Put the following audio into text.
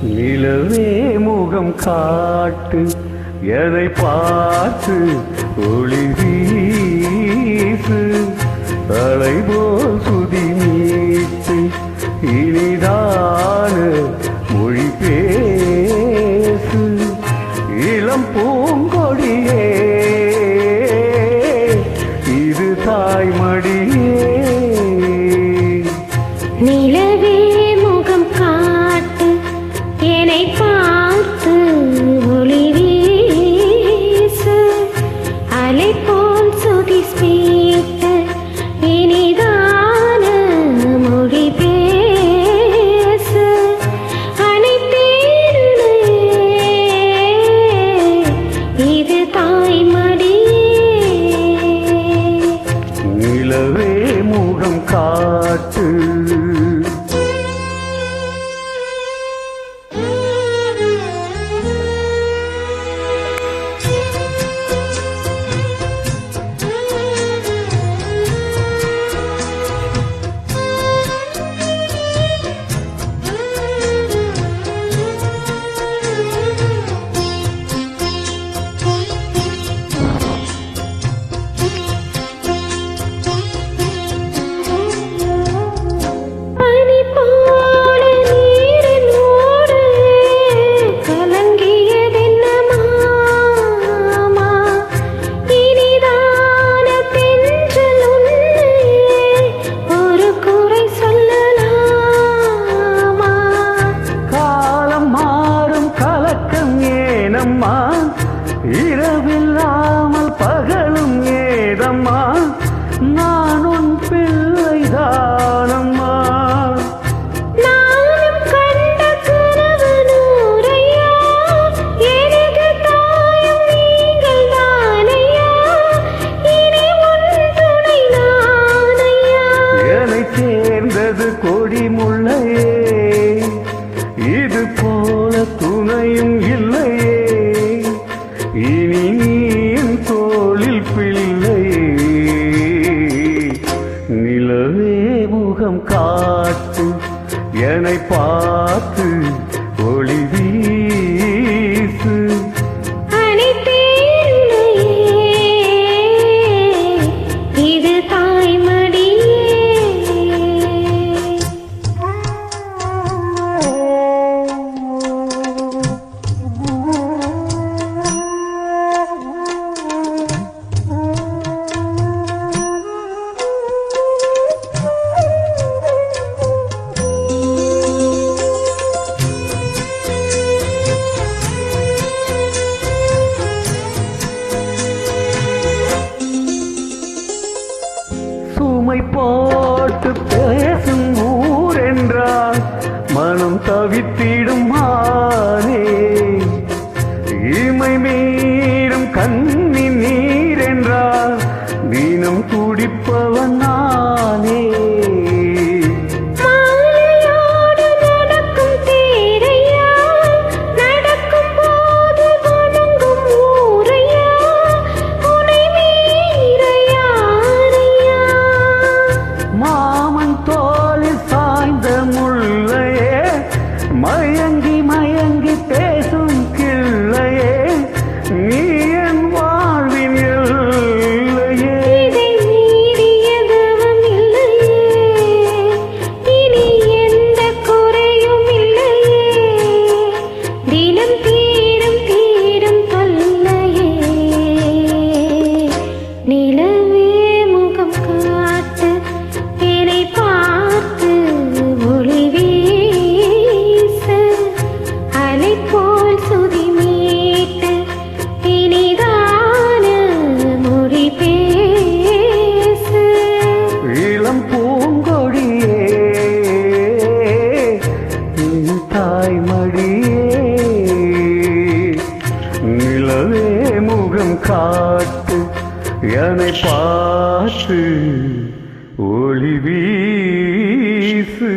நிலவே முகம் காட்டு எதை பார்த்து ஒளி வீசு அலைபோல் சுதி மீட்டு இனிதான மொழி பேசு இளம் பூங்கொடியே இது தாய்மடியே நிலவே முகம் காட்டு என்னை பார்த்து ஒளி வீசு அலை போல் சுதி மீட்டு இனிதான மொழி பேசு அனைத்தேனே இது தாய்மடியே நிலவே முகம் காட்டு இரவில்லாமல் பகலும் ஏதம்மா நான் உன் பிள்ளைதானம்மா நானும் கண்ட கனவு நூறையா எனது தாயும் நீங்கள் தானையா இனி உன் துணை நானையா என்னை சேர்ந்தது கொடி முல்லையே இது போல துணையும் இல்லையே இனி நீன் தோளில் பிள்ளையே நிலவே முகம் காட்டு என்னை பார்த்து ஒளி வீசு இது தாய்மடியே சுமை போட்டு பேசும் ஊர் என்றால் மனம் தவித்திடும் மானே இமை மீறும் கண்ணின் நீர் என்றால் தினம் துடிப்பவன் நானே மாமன் தோல் ஒளி வீசு